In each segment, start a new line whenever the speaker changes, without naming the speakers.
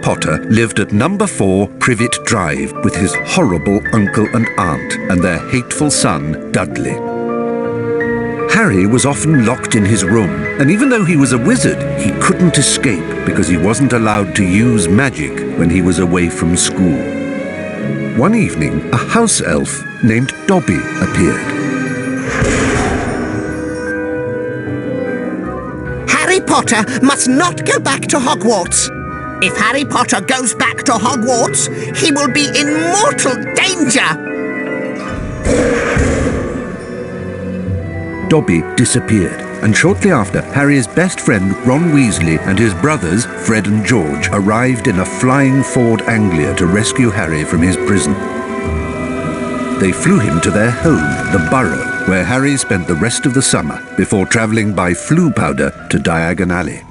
Potter lived at number 4 Privet Drive with his horrible uncle and aunt and their hateful son, Dudley. Harry was often locked in his room, and even though he was a wizard, he couldn't escape because he wasn't allowed to use magic when he was away from school. One evening, a house elf named Dobby appeared.
Harry Potter must not go back to Hogwarts. If Harry Potter goes back to Hogwarts, he will be in mortal danger.
Dobby disappeared, and shortly after, Harry's best friend Ron Weasley and his brothers Fred and George arrived in a flying Ford Anglia to rescue Harry from his prison. They flew him to their home, the Burrow, where Harry spent the rest of the summer before travelling by Floo powder to Diagon Alley.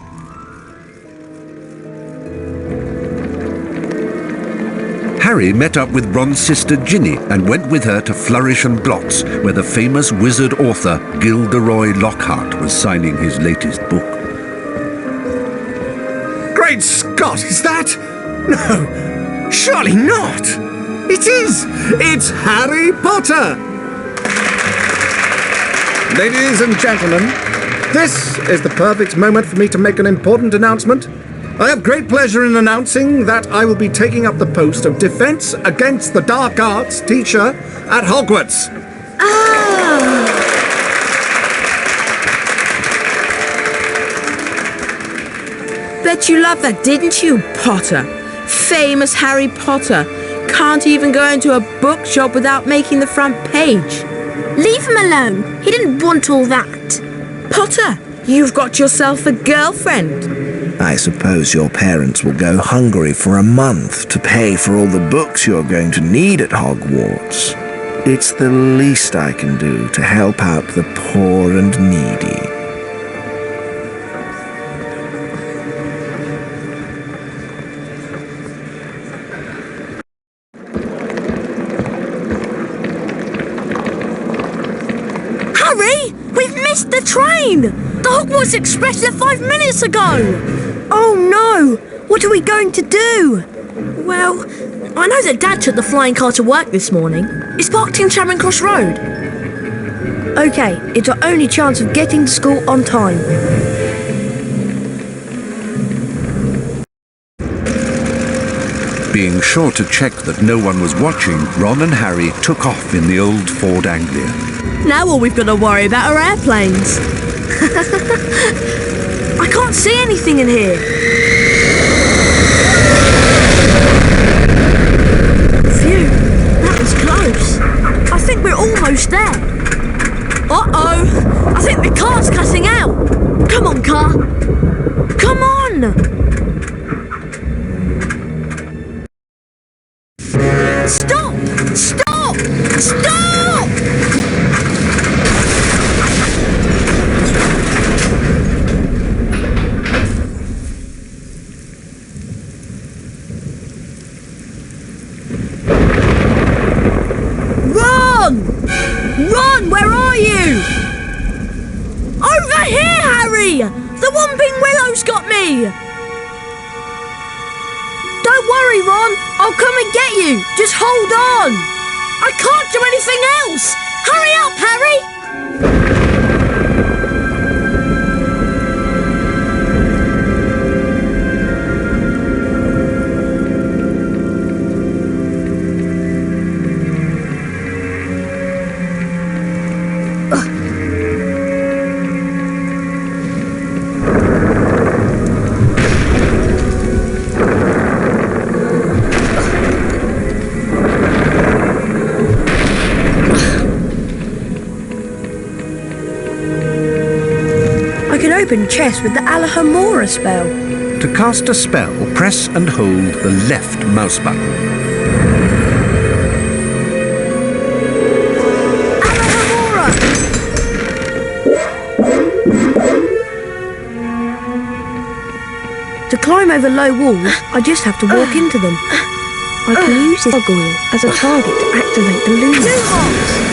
Harry met up with Ron's sister Ginny and went with her to Flourish and Blotts, where the famous wizard author Gilderoy Lockhart was signing his latest book.
Great Scott, is that? No, surely not. It is. It's Harry Potter. Ladies and gentlemen, this is the perfect moment for me to make an important announcement. I have great pleasure in announcing that I will be taking up the post of Defense Against the Dark Arts teacher at Hogwarts.
Bet you loved that, didn't you, Potter? Famous Harry Potter. Can't even go into a bookshop without making the front page.
Leave him alone. He didn't want all that.
Potter, you've got yourself a girlfriend.
I suppose your parents will go hungry for a month to pay for all the books you're going to need at Hogwarts. It's the least I can do to help out the poor and needy.
Harry! We've missed the train! The Hogwarts Express left 5 minutes ago! Oh no! What are we going to do? Well, I know that Dad took the flying car to work this morning. It's parked in Charing Cross Road. OK, it's our only chance of getting to school on time.
Being sure to check that no one was watching, Ron and Harry took off in the old Ford Anglia.
Now all we've got to worry about are airplanes.
I can't see anything in here. Phew, that was close. I think we're almost there. Uh-oh, I think the car's cutting out. Come on, car. Come on. Stop! Stop! Stop! Ron, where are you? Over here, Harry! The Whomping Willow's got me! Don't worry, Ron. I'll come and get you. Just hold on. I can't do anything else. Hurry up, Harry! Open chest with the Alohomora spell.
To cast a spell, press and hold the left mouse button.
Alohomora! To climb over low walls, I just have to walk into them. I can use this gargoyle as a target to activate the Lumos.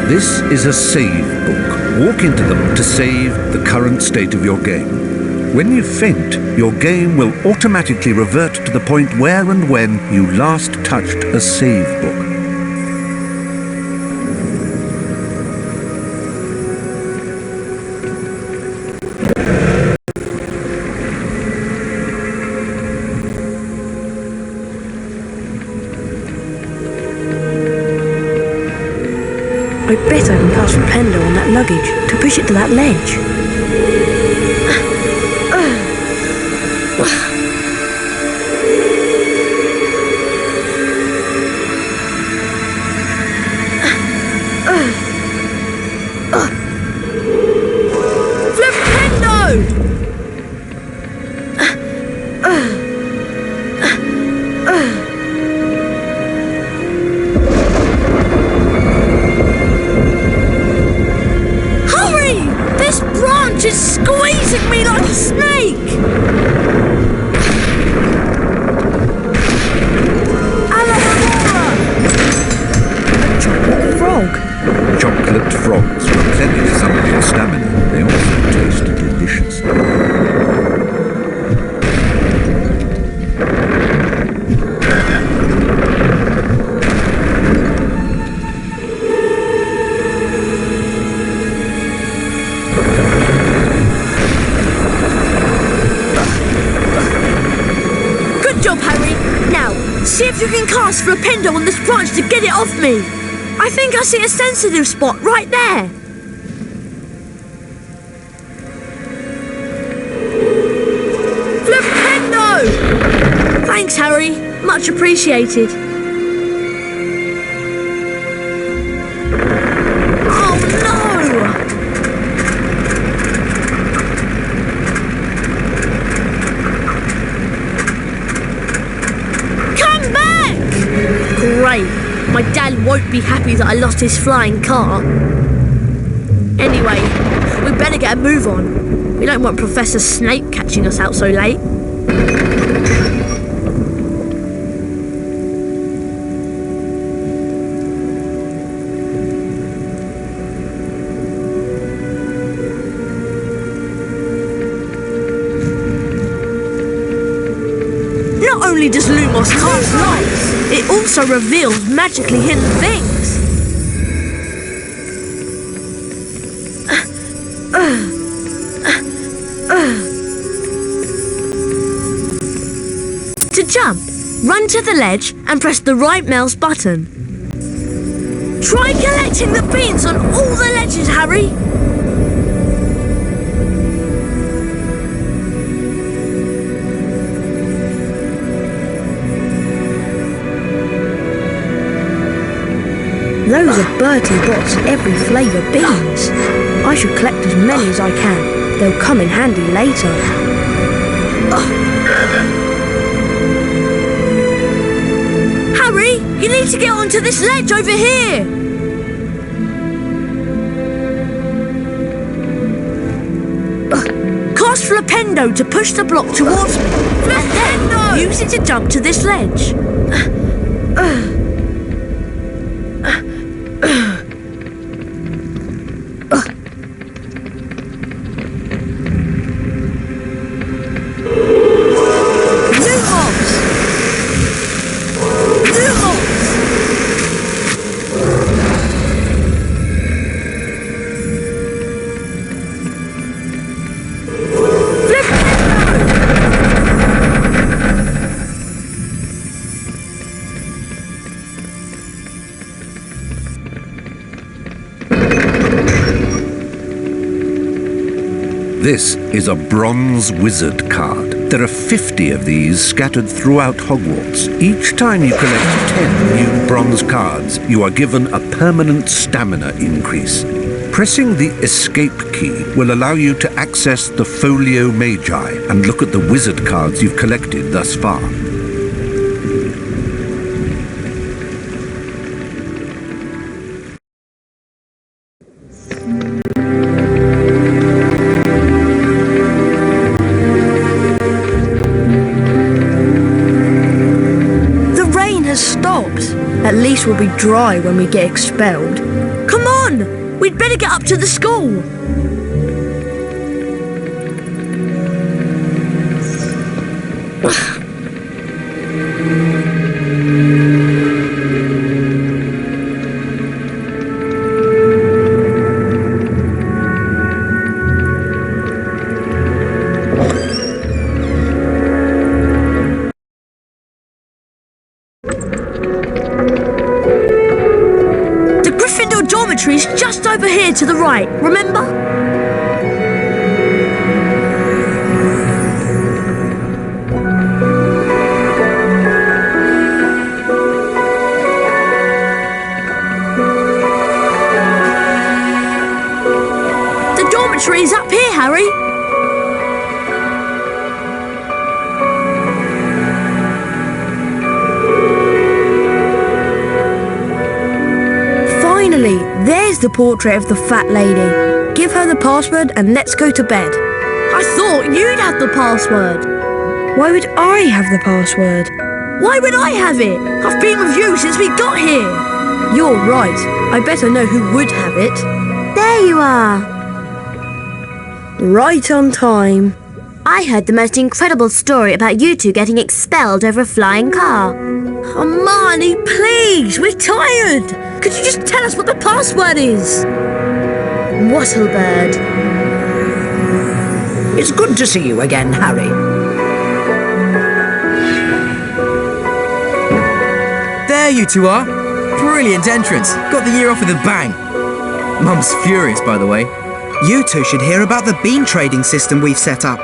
This is a save book. walk into them to save the current state of your game. When you faint, your game will automatically revert to the point where and when you last touched a save book.
I bet I can cast Rependo on that luggage to push it to that ledge. It's squeezing me like a snake! A chocolate frog.
Chocolate frogs replenish some of your stamina. They also taste delicious.
See if you can cast Flipendo on this branch to get it off me. I think I see a sensitive spot right there. Flipendo! Thanks, Harry. Much appreciated. Oh, no! Great. My dad won't be happy that I lost his flying car. Anyway, we better get a move on. We don't want Professor Snape catching us out so late. Not only does Lumos cast lights, it also reveals magically hidden things. To jump, run to the ledge and press the right mouse button. Try collecting the beans on all the ledges, Harry. Those are Bertie Bott's every flavour beans. I should collect as many as I can. They'll come in handy later. Harry, you need to get onto this ledge over here. Cast Flipendo to push the block towards me. Flipendo! Use it to jump to this ledge.
This is a Bronze Wizard card. There are 50 of these scattered throughout Hogwarts. Each time you collect 10 new bronze cards, you are given a permanent stamina increase. Pressing the Escape key will allow you to access the Folio Magi and look at the wizard cards you've collected thus far.
At least we'll be dry when we get expelled. Come on! we'd better get up to the school. The Gryffindor dormitory is just over here to the right, remember? The dormitory is up here, Harry. Finally, there's the portrait of the fat lady. Give her the password and let's go to bed. I thought you'd have the password.
Why would I have the password?
Why would I have it? I've been with you since we got here.
You're right. I better know who would have it.
There you are.
Right on time.
I heard the most incredible story about you two getting expelled over a flying car.
Hermione, please, we're tired. Could you just tell us what the password is?
Wattlebird.
It's good to see you again, Harry.
There you two are. Brilliant entrance. Got the year off with a bang. Mum's furious, by the way.
You two should hear about the bean trading system we've set up.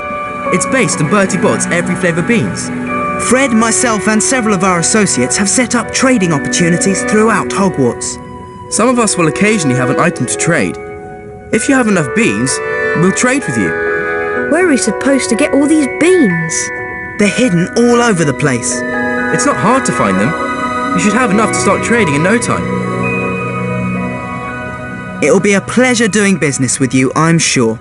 It's based on Bertie Bott's every flavour beans.
Fred, myself and several of our associates have set up trading opportunities throughout Hogwarts.
Some of us will occasionally have an item to trade. If you have enough beans, we'll trade with you.
Where are we supposed to get all these beans?
They're hidden all over the place.
It's not hard to find them. You should have enough to start trading in no time.
It'll be a pleasure doing business with you, I'm sure.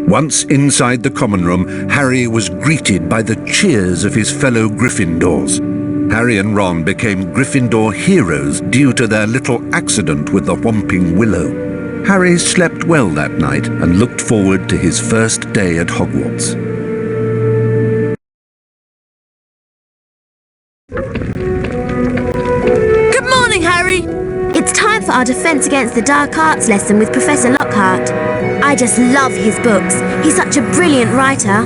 Once inside the common room, Harry was greeted by the cheers of his fellow Gryffindors. Harry and Ron became Gryffindor heroes due to their little accident with the Whomping Willow. Harry slept well that night and looked forward to his first day at Hogwarts.
Good morning, Harry.
It's time for our Defense Against the Dark Arts lesson with Professor Lockhart. I just love his books. He's such a brilliant writer.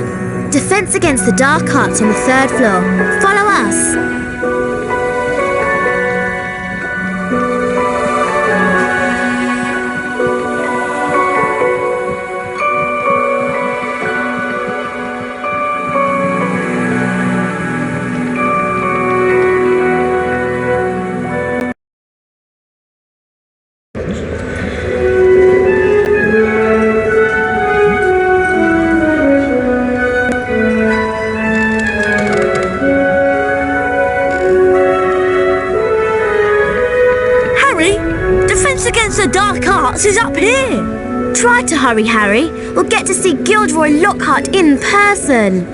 Defense Against the Dark Arts on the 3rd floor. Follow us.
The Dark Arts is up here.
Try to hurry, Harry. We'll get to see Gilderoy Lockhart in person.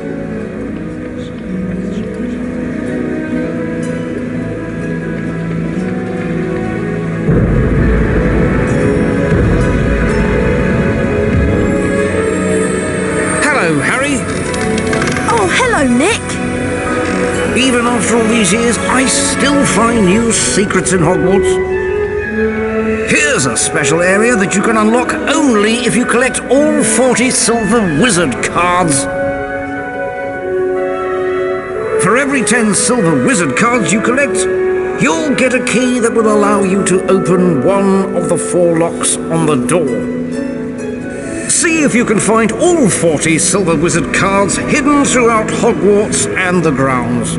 Hello, Harry.
Oh, hello, Nick.
Even after all these years, I still find new secrets in Hogwarts. Here's a special area that you can unlock only if you collect all 40 silver wizard cards. For every 10 silver wizard cards you collect, you'll get a key that will allow you to open one of the 4 locks on the door. See if you can find all 40 silver wizard cards hidden throughout Hogwarts and the grounds.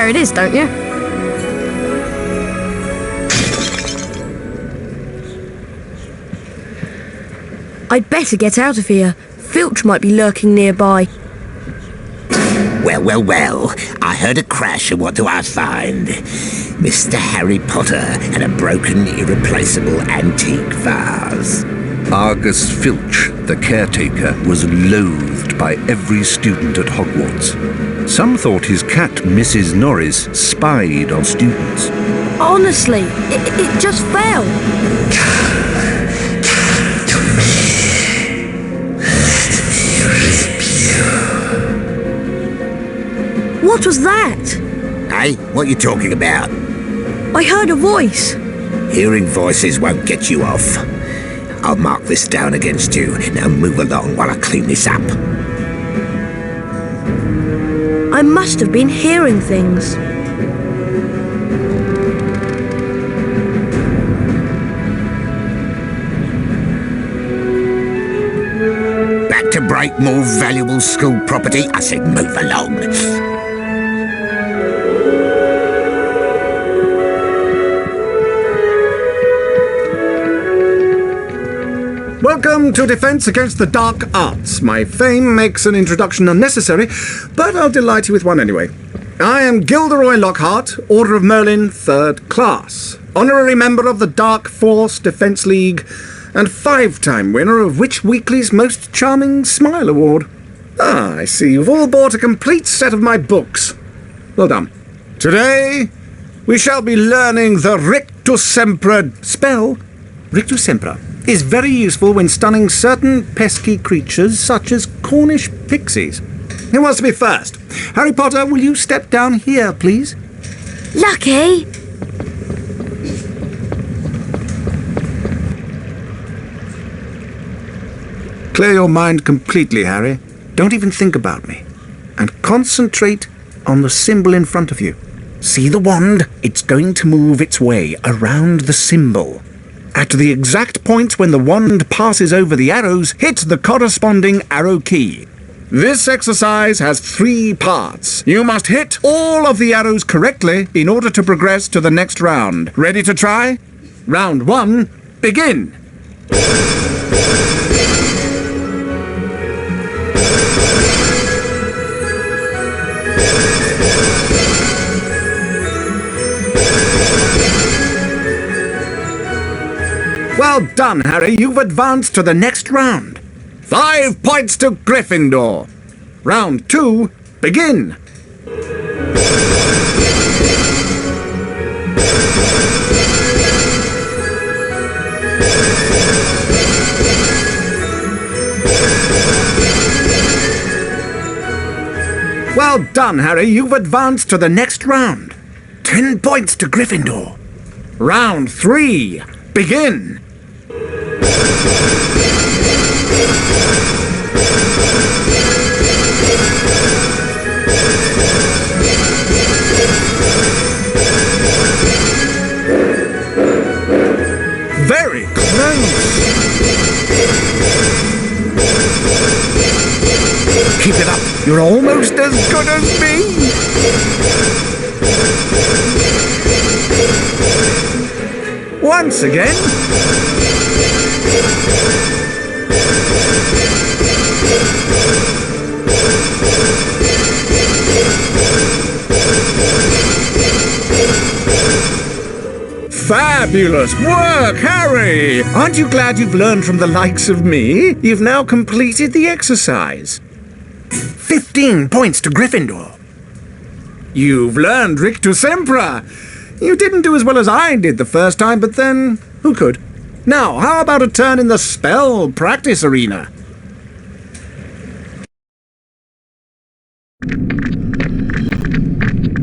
where it is, don't you? I'd better get out of here. Filch might be lurking nearby.
Well, well, well. I heard a crash, and what do I find? Mr. Harry Potter and a broken, irreplaceable antique vase.
Argus Filch, the caretaker, was loathed by every student at Hogwarts. Some thought his cat, Mrs. Norris, spied on students.
Honestly, it just fell. What was that?
Hey, what are you talking about?
I heard a voice.
Hearing voices won't get you off. I'll mark this down against you. Now move along while I clean this up.
I must have been hearing things.
Back to break more valuable school property? I said move along.
Welcome to Defense Against the Dark Arts. My fame makes an introduction unnecessary, but I'll delight you with one anyway. I am Gilderoy Lockhart, Order of Merlin, 3rd Class, honorary member of the Dark Force Defense League, and 5-time winner of Witch Weekly's Most Charming Smile Award. Ah, I see you've all bought a complete set of my books. Well done. Today, we shall be learning the Rictus Sempra spell. Rictus Sempra is very useful when stunning certain pesky creatures such as Cornish pixies. Who wants to be first? Harry Potter, will you step down here, please?
Lucky!
Clear your mind completely, Harry. Don't even think about me. And concentrate on the symbol in front of you. See the wand? It's going to move its way around the symbol. At the exact point when the wand passes over the arrows, hit the corresponding arrow key. This exercise has 3 parts. You must hit all of the arrows correctly in order to progress to the next round. Ready to try? Round 1, begin! Well done, Harry. You've advanced to the next round. 5 points to Gryffindor. Round 2, begin. Well done, Harry. You've advanced to the next round. 10 points to Gryffindor. Round 3, begin. Very close. Keep it up. You're almost as good as me. Once again. Fabulous work, Harry! Aren't you glad you've learned from the likes of me? You've now completed the exercise. 15 points to Gryffindor. You've learned Rictus Sempra. You didn't do as well as I did the first time, but then who could? Now, how about a turn in the spell practice arena?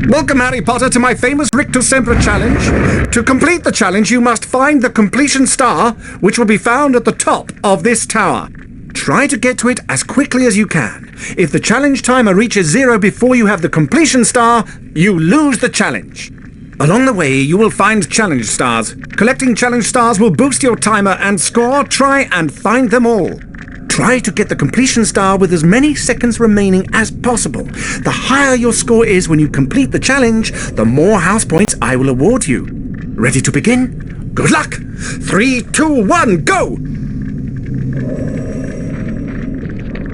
Welcome, Harry Potter, to my famous Rictus Sempra challenge. To complete the challenge, you must find the completion star, which will be found at the top of this tower. Try to get to it as quickly as you can. If the challenge timer reaches 0 before you have the completion star, you lose the challenge. Along the way, you will find challenge stars. Collecting challenge stars will boost your timer and score. Try and find them all. Try to get the completion star with as many seconds remaining as possible. The higher your score is when you complete the challenge, the more house points I will award you. Ready to begin? Good luck! 3, 2, 1, go!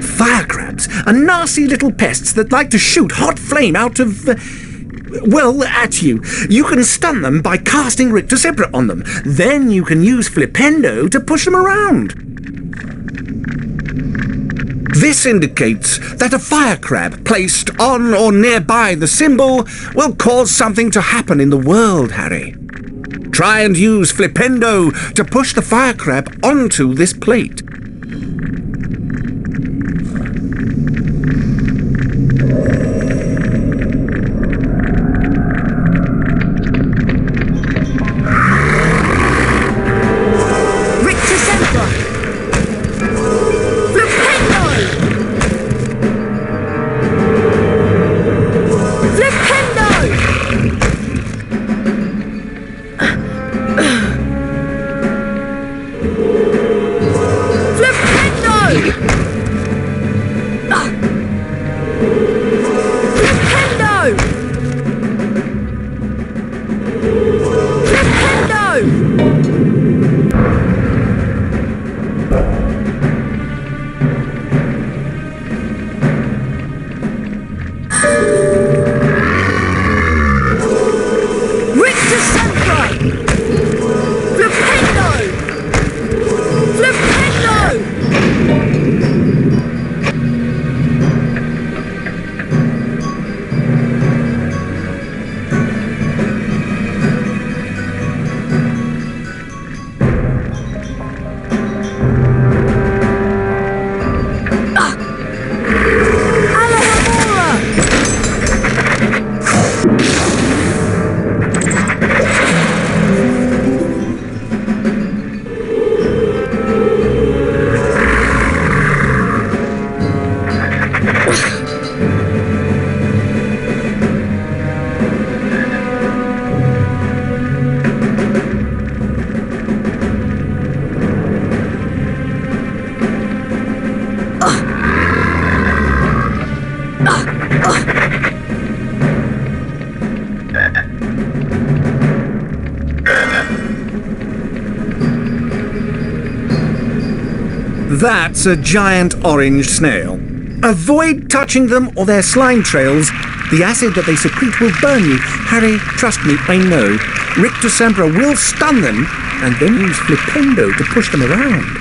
Fire crabs are nasty little pests that like to shoot hot flame out of... at you. You can stun them by casting Rictusempra on them. Then you can use Flipendo to push them around. This indicates that a fire crab placed on or nearby the symbol will cause something to happen in the world, Harry. Try and use Flipendo to push the fire crab onto this plate. That's a giant orange snail. Avoid touching them or their slime trails. The acid that they secrete will burn you. Harry, trust me, I know. Rictusempra will stun them and then use Flipendo to push them around.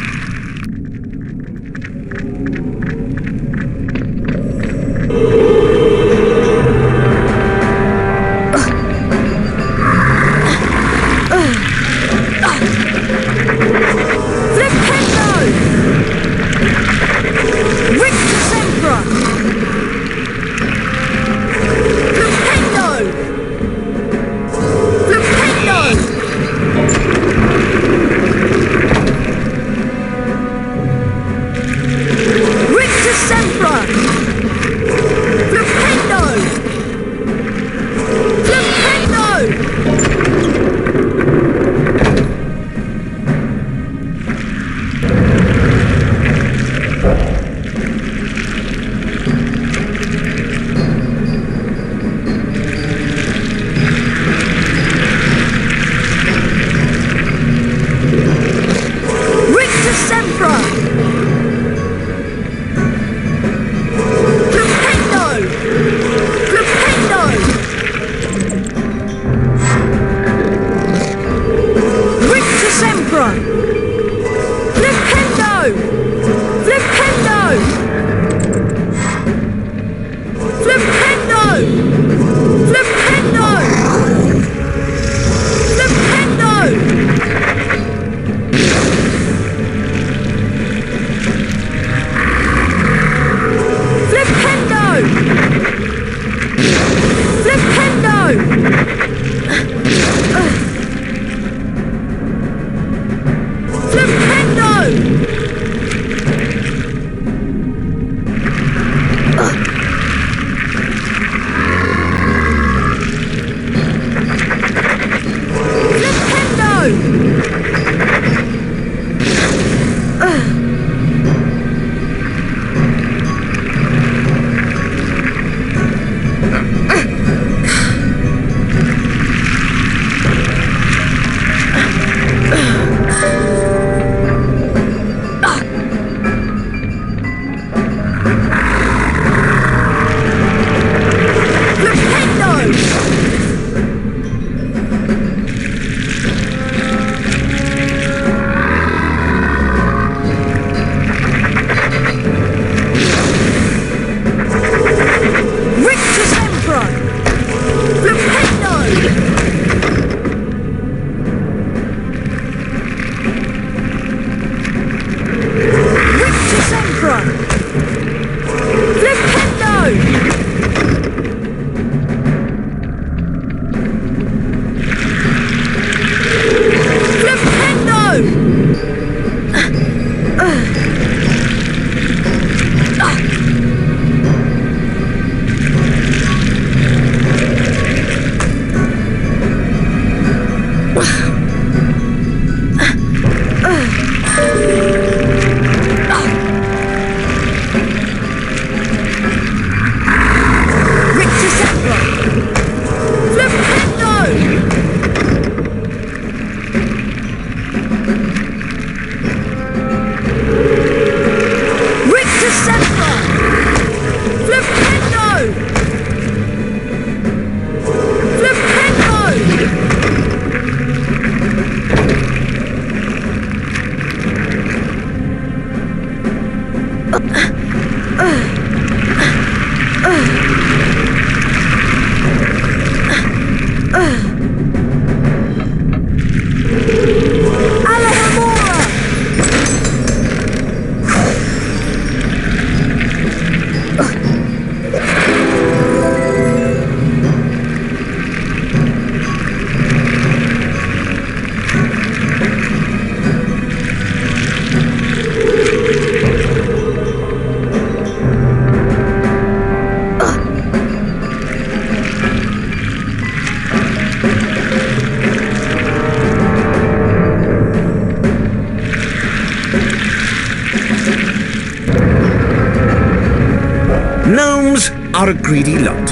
are a greedy lot.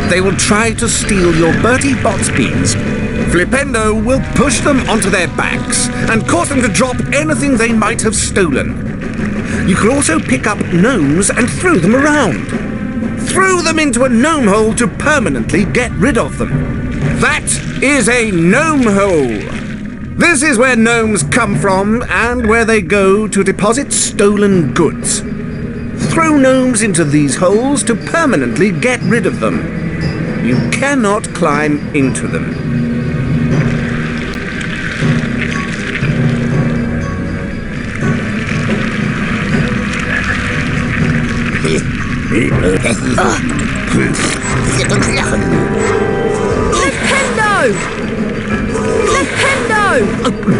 They will try to steal your Bertie Bott's beans. Flipendo will push them onto their backs and cause them to drop anything they might have stolen. You can also pick up gnomes and throw them around. Throw them into a gnome hole to permanently get rid of them. That is a gnome hole. This is where gnomes come from and where they go to deposit stolen goods. Throw gnomes into these holes to permanently get rid of them. You cannot climb into them.
Nintendo! Nintendo!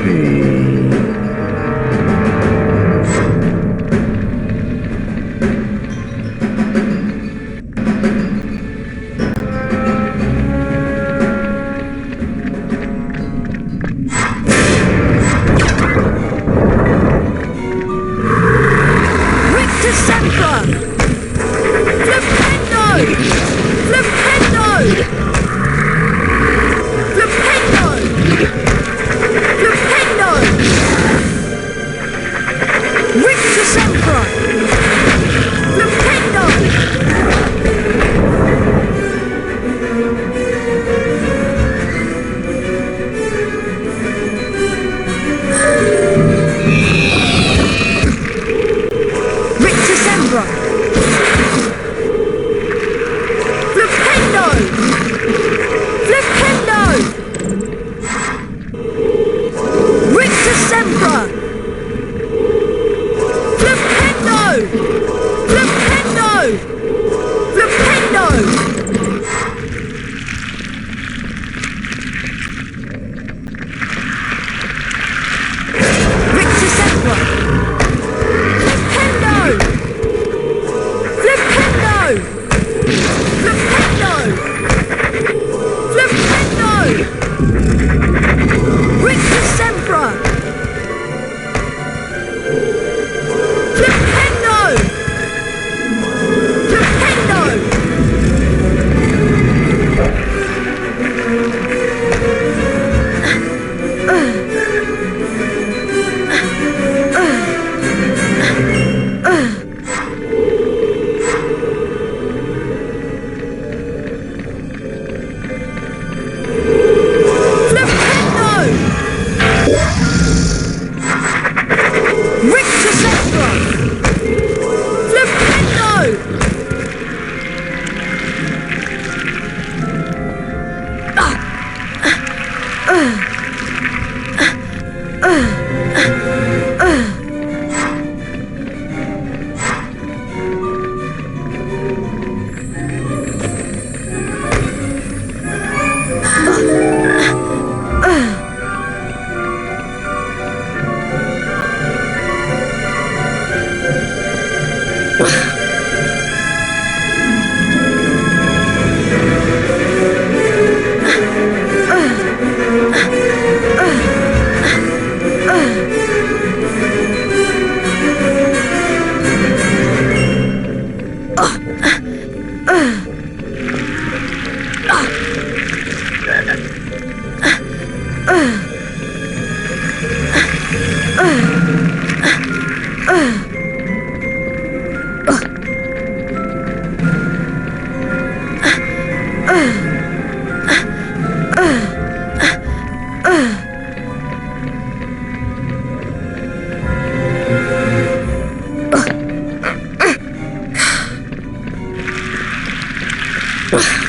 Ugh.